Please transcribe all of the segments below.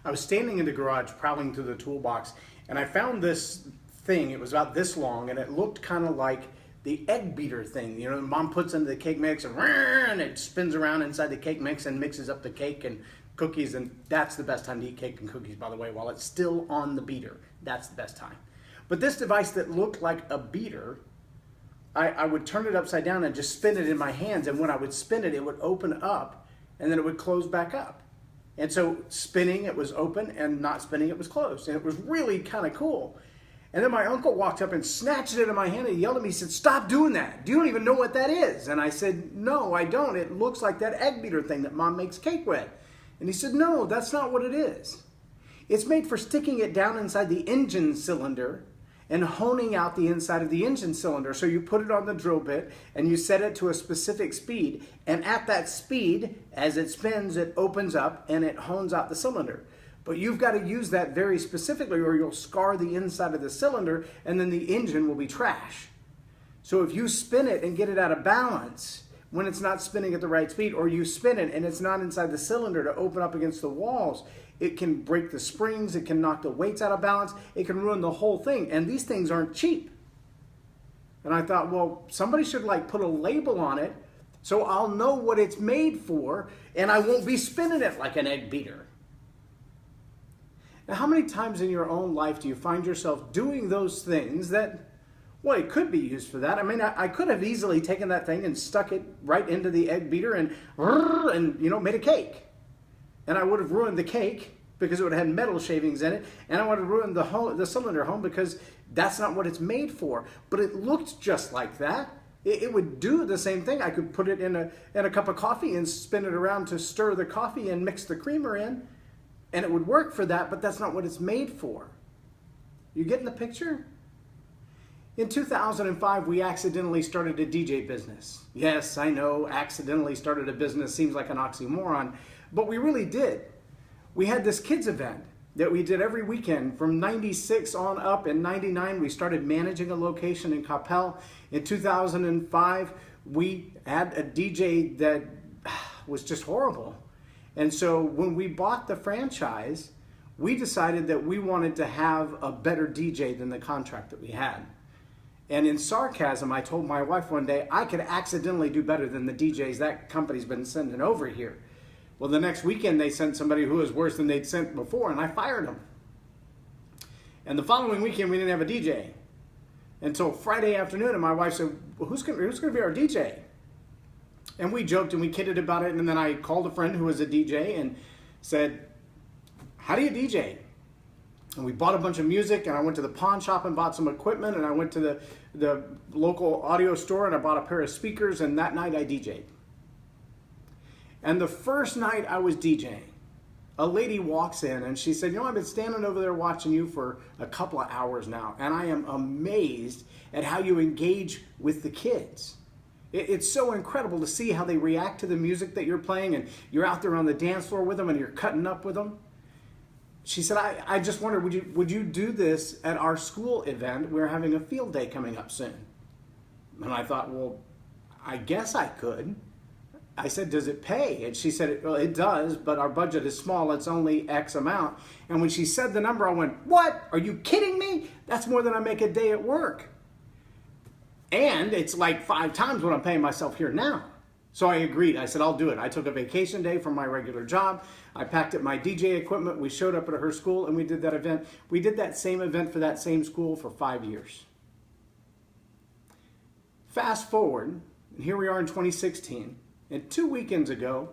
I was standing in the garage prowling through the toolbox, and I found this thing. It was about this long, and it looked kind of like the egg beater thing. You know, Mom puts into the cake mix, and it spins around inside the cake mix and mixes up the cake and cookies, and that's the best time to eat cake and cookies, by the way, while it's still on the beater. That's the best time. But this device that looked like a beater, I would turn it upside down and just spin it in my hands, and when I would spin it, it would open up, and then it would close back up. And so spinning, it was open, and not spinning, it was closed. And it was really kind of cool. And then my uncle walked up and snatched it in my hand and yelled at me. He said, "Stop doing that. You don't even know what that is." And I said, "No, I don't. It looks like that egg beater thing that Mom makes cake with." And he said, "No, that's not what it is. It's made for sticking it down inside the engine cylinder and honing out the inside of the engine cylinder. So you put it on the drill bit and you set it to a specific speed. And at that speed, as it spins, it opens up and it hones out the cylinder. But you've got to use that very specifically or you'll scar the inside of the cylinder and then the engine will be trash. So if you spin it and get it out of balance when it's not spinning at the right speed, or you spin it and it's not inside the cylinder to open up against the walls, it can break the springs, it can knock the weights out of balance, it can ruin the whole thing. And these things aren't cheap. And I thought, well, somebody should like put a label on it so I'll know what it's made for and I won't be spinning it like an egg beater. Now, how many times in your own life do you find yourself doing those things that, well, it could be used for that? I mean, I could have easily taken that thing and stuck it right into the egg beater and you know, made a cake. And I would have ruined the cake because it would have had metal shavings in it. And I would have ruined the cylinder home because that's not what it's made for. But it looked just like that. It would do the same thing. I could put it in a cup of coffee and spin it around to stir the coffee and mix the creamer in. And it would work for that, but that's not what it's made for. You getting the picture? In 2005, we accidentally started a DJ business. Yes, I know, accidentally started a business seems like an oxymoron, but we really did. We had this kids event that we did every weekend from 96 on up. In 99, we started managing a location in Coppell. In 2005, we had a DJ that was just horrible. And so when we bought the franchise, we decided that we wanted to have a better DJ than the contract that we had. And in sarcasm, I told my wife one day, I could accidentally do better than the DJs that company's been sending over here. Well, the next weekend they sent somebody who was worse than they'd sent before, and I fired them. And the following weekend we didn't have a DJ until Friday afternoon, and my wife said, well, who's going to be our DJ? And we joked and we kidded about it, and then I called a friend who was a DJ and said, how do you DJ? And we bought a bunch of music, and I went to the pawn shop and bought some equipment, and I went to the local audio store and I bought a pair of speakers, and that night I DJ'd. And the first night I was DJing, a lady walks in and she said, you know, I've been standing over there watching you for a couple of hours now, and I am amazed at how you engage with the kids. It's so incredible to see how they react to the music that you're playing, and you're out there on the dance floor with them and you're cutting up with them. She said, I just wonder, would you do this at our school event? We're having a field day coming up soon. And I thought, well, I guess I could. I said, does it pay? And she said, well, it does, but our budget is small. It's only X amount. And when she said the number, I went, what? Are you kidding me? That's more than I make a day at work. And it's like 5 times what I'm paying myself here now. So I agreed. I said, I'll do it. I took a vacation day from my regular job. I packed up my DJ equipment. We showed up at her school and we did that event. We did that same event for that same school for 5 years. Fast forward, and here we are in 2016. And 2 weekends ago,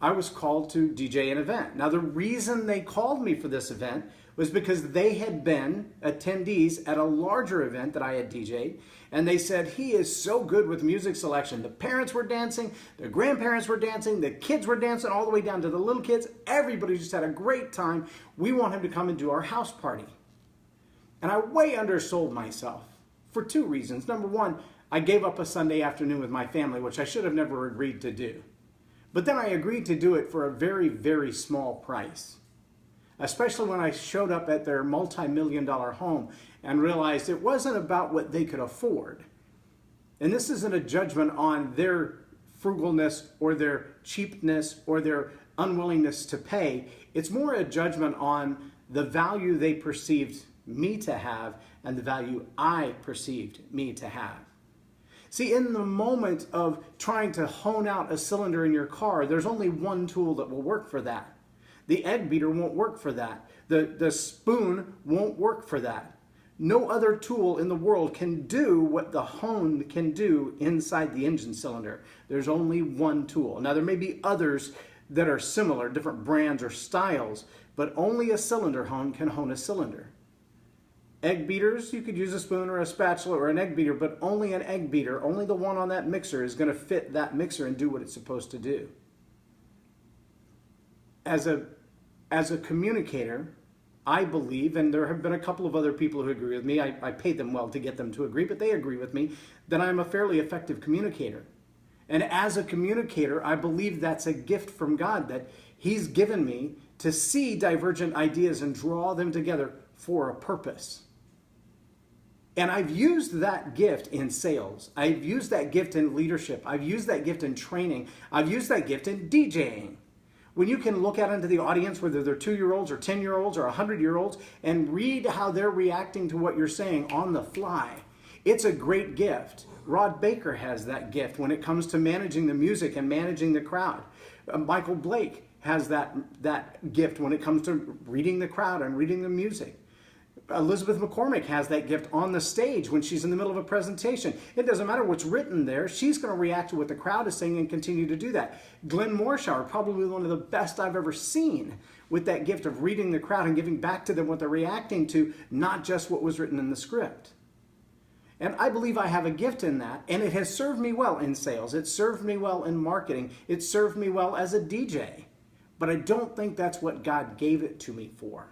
I was called to DJ an event. Now, the reason they called me for this event was because they had been attendees at a larger event that I had DJ'd, and they said, he is so good with music selection. The parents were dancing, the grandparents were dancing, the kids were dancing, all the way down to the little kids. Everybody just had a great time. We want him to come and do our house party. And I way undersold myself for 2 reasons. Number one, I gave up a Sunday afternoon with my family, which I should have never agreed to do. But then I agreed to do it for a very, very small price. Especially when I showed up at their multi-million-dollar home and realized it wasn't about what they could afford. And this isn't a judgment on their frugalness or their cheapness or their unwillingness to pay. It's more a judgment on the value they perceived me to have and the value I perceived me to have. See, in the moment of trying to hone out a cylinder in your car, there's only one tool that will work for that. The egg beater won't work for that. The spoon won't work for that. No other tool in the world can do what the hone can do inside the engine cylinder. There's only one tool. Now, there may be others that are similar, different brands or styles, but only a cylinder hone can hone a cylinder. Egg beaters, you could use a spoon or a spatula or an egg beater, but only an egg beater, only the one on that mixer is going to fit that mixer and do what it's supposed to do. As a communicator, I believe, and there have been a couple of other people who agree with me, I paid them well to get them to agree, but they agree with me, that I'm a fairly effective communicator. And as a communicator, I believe that's a gift from God that He's given me to see divergent ideas and draw them together for a purpose. And I've used that gift in sales. I've used that gift in leadership. I've used that gift in training. I've used that gift in DJing. When you can look out into the audience, whether they're 2-year-olds or 10-year-olds or 100-year-olds, and read how they're reacting to what you're saying on the fly, it's a great gift. Rod Baker has that gift when it comes to managing the music and managing the crowd. Michael Blake has that gift when it comes to reading the crowd and reading the music. Elizabeth McCormick has that gift on the stage when she's in the middle of a presentation. It doesn't matter what's written there. She's going to react to what the crowd is saying and continue to do that. Glenn Morshower, probably one of the best I've ever seen with that gift of reading the crowd and giving back to them what they're reacting to, not just what was written in the script. And I believe I have a gift in that, and it has served me well in sales. It served me well in marketing. It served me well as a DJ. But I don't think that's what God gave it to me for.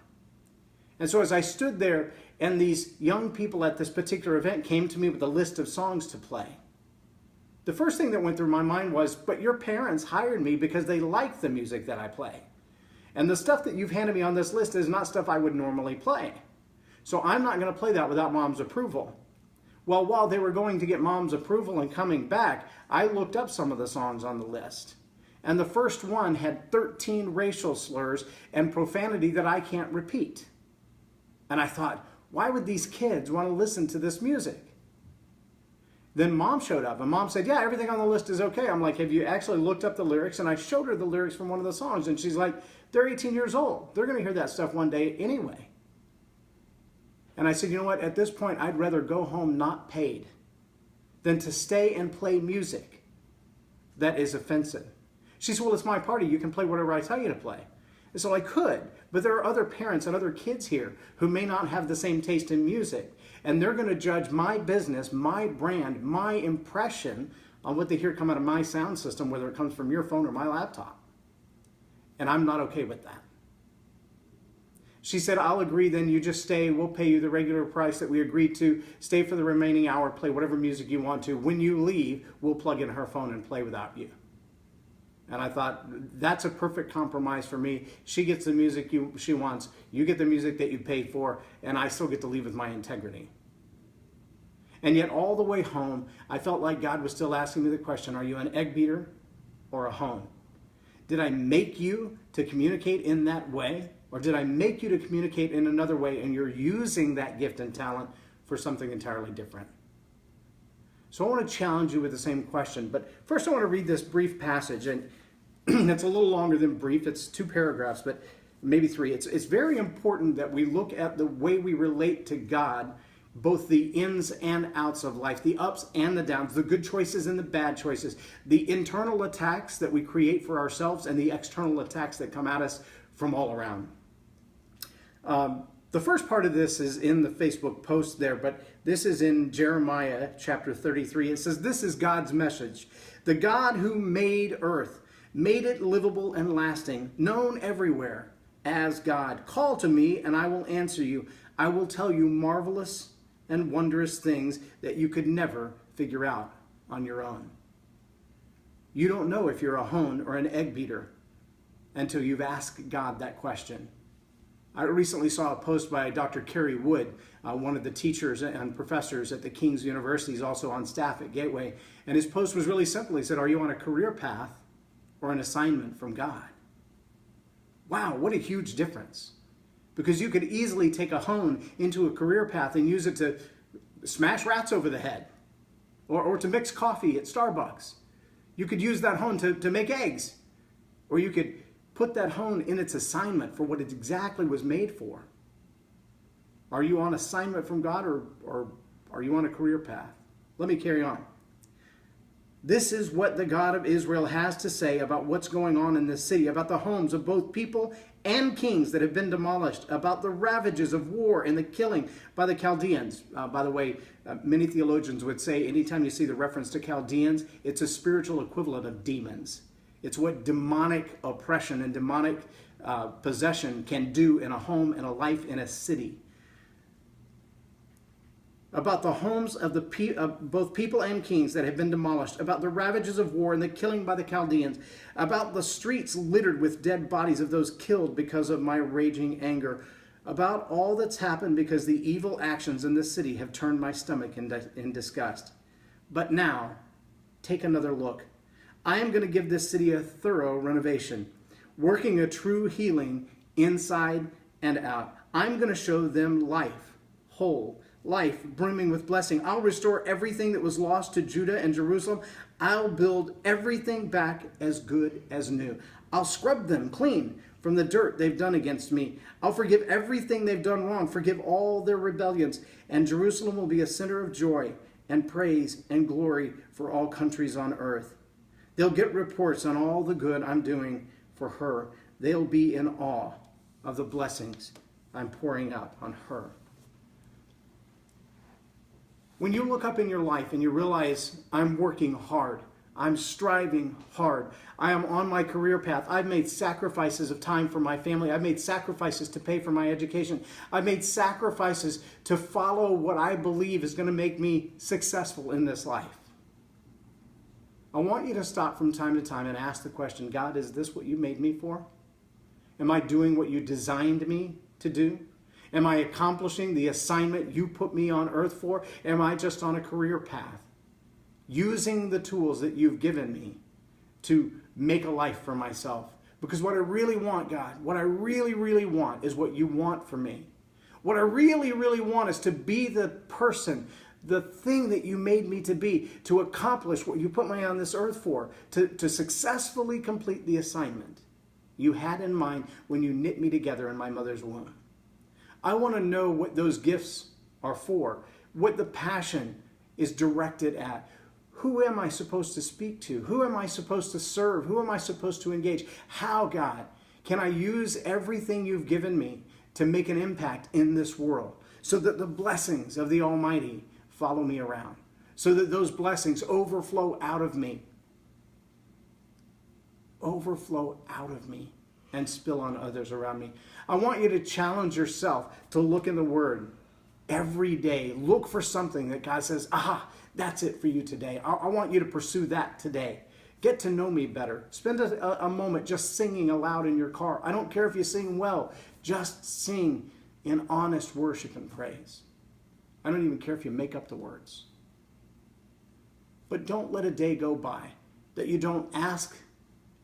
And so as I stood there and these young people at this particular event came to me with a list of songs to play, the first thing that went through my mind was, but your parents hired me because they like the music that I play. And the stuff that you've handed me on this list is not stuff I would normally play. So I'm not going to play that without Mom's approval. Well, while they were going to get Mom's approval and coming back, I looked up some of the songs on the list. And the first one had 13 racial slurs and profanity that I can't repeat. And I thought, why would these kids want to listen to this music? Then Mom showed up, and Mom said, yeah, everything on the list is okay. I'm like, have you actually looked up the lyrics? And I showed her the lyrics from one of the songs, and she's like, they're 18 years old. They're going to hear that stuff one day anyway. And I said, you know what? At this point, I'd rather go home not paid than to stay and play music that is offensive. She said, well, it's my party. You can play whatever I tell you to play. And so I could, but there are other parents and other kids here who may not have the same taste in music. And they're going to judge my business, my brand, my impression on what they hear come out of my sound system, whether it comes from your phone or my laptop. And I'm not okay with that. She said, I'll agree, then you just stay. We'll pay you the regular price that we agreed to. Stay for the remaining hour, play whatever music you want to. When you leave, we'll plug in her phone and play without you. And I thought, that's a perfect compromise for me. She gets the music she wants. You get the music that you paid for, and I still get to leave with my integrity. And yet all the way home, I felt like God was still asking me the question, are you an egg beater or a hone? Did I make you to communicate in that way? Or did I make you to communicate in another way, and you're using that gift and talent for something entirely different? So I want to challenge you with the same question. But first I want to read this brief passage. And it's a little longer than brief. It's 2 paragraphs, but maybe 3. It's very important that we look at the way we relate to God, both the ins and outs of life, the ups and the downs, the good choices and the bad choices, the internal attacks that we create for ourselves and the external attacks that come at us from all around. The first part of this is in the Facebook post there, but this is in Jeremiah chapter 33. It says, this is God's message. The God who made earth, made it livable and lasting, known everywhere as God. Call to me and I will answer you. I will tell you marvelous and wondrous things that you could never figure out on your own. You don't know if you're a hone or an egg beater until you've asked God that question. I recently saw a post by Dr. Kerry Wood, one of the teachers and professors at the King's University. He's also on staff at Gateway. And his post was really simple. He said, are you on a career path or an assignment from God? Wow, what a huge difference. Because you could easily take a hone into a career path and use it to smash rats over the head or to mix coffee at Starbucks. You could use that hone to make eggs, or you could put that hone in its assignment for what it exactly was made for. Are you on assignment from God, or are you on a career path? Let me carry on. This is what the God of Israel has to say about what's going on in this city, about the homes of both people and kings that have been demolished, about the ravages of war and the killing by the Chaldeans. By the way, many theologians would say anytime you see the reference to Chaldeans, it's a spiritual equivalent of demons. It's what demonic oppression and demonic possession can do in a home, in a life, in a city. About the homes of both people and kings that have been demolished, about the ravages of war and the killing by the Chaldeans, about the streets littered with dead bodies of those killed because of my raging anger, about all that's happened because the evil actions in this city have turned my stomach in disgust. But now, take another look. I am going to give this city a thorough renovation, working a true healing inside and out. I'm going to show them life, whole, life brimming with blessing. I'll restore everything that was lost to Judah and Jerusalem. I'll build everything back as good as new. I'll scrub them clean from the dirt they've done against me. I'll forgive everything they've done wrong, forgive all their rebellions, and Jerusalem will be a center of joy and praise and glory for all countries on earth. They'll get reports on all the good I'm doing for her. They'll be in awe of the blessings I'm pouring out on her. When you look up in your life and you realize I'm working hard, I'm striving hard, I am on my career path, I've made sacrifices of time for my family, I've made sacrifices to pay for my education, I've made sacrifices to follow what I believe is going to make me successful in this life. I want you to stop from time to time and ask the question, God, is this what you made me for? Am I doing what you designed me to do? Am I accomplishing the assignment you put me on earth for? Am I just on a career path, using the tools that you've given me to make a life for myself? Because what I really want, God, what I really, really want is what you want for me. What I really, really want is to be the person, the thing that you made me to be, to accomplish what you put me on this earth for, to successfully complete the assignment you had in mind when you knit me together in my mother's womb. I want to know what those gifts are for, what the passion is directed at. Who am I supposed to speak to? Who am I supposed to serve? Who am I supposed to engage? How, God, can I use everything you've given me to make an impact in this world so that the blessings of the Almighty follow me around, so that those blessings overflow out of me, and spill on others around me. I want you to challenge yourself to look in the Word every day. Look for something that God says, aha, that's it for you today. I want you to pursue that today. Get to know me better. Spend a moment just singing aloud in your car. I don't care if you sing well. Just sing in honest worship and praise. I don't even care if you make up the words. But don't let a day go by that you don't ask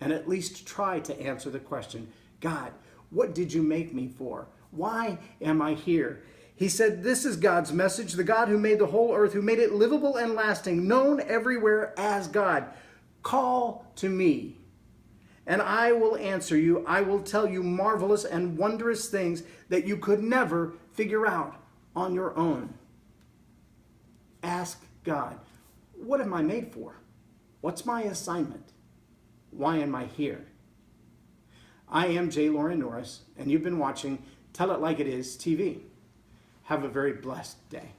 and at least try to answer the question, God, what did you make me for? Why am I here? He said, this is God's message, the God who made the whole earth, who made it livable and lasting, known everywhere as God. Call to me, and I will answer you. I will tell you marvelous and wondrous things that you could never figure out on your own. Ask God, what am I made for? What's my assignment? Why am I here? I am J Loren Norris, and you've been watching Tell It Like It Is TV. Have a very blessed day.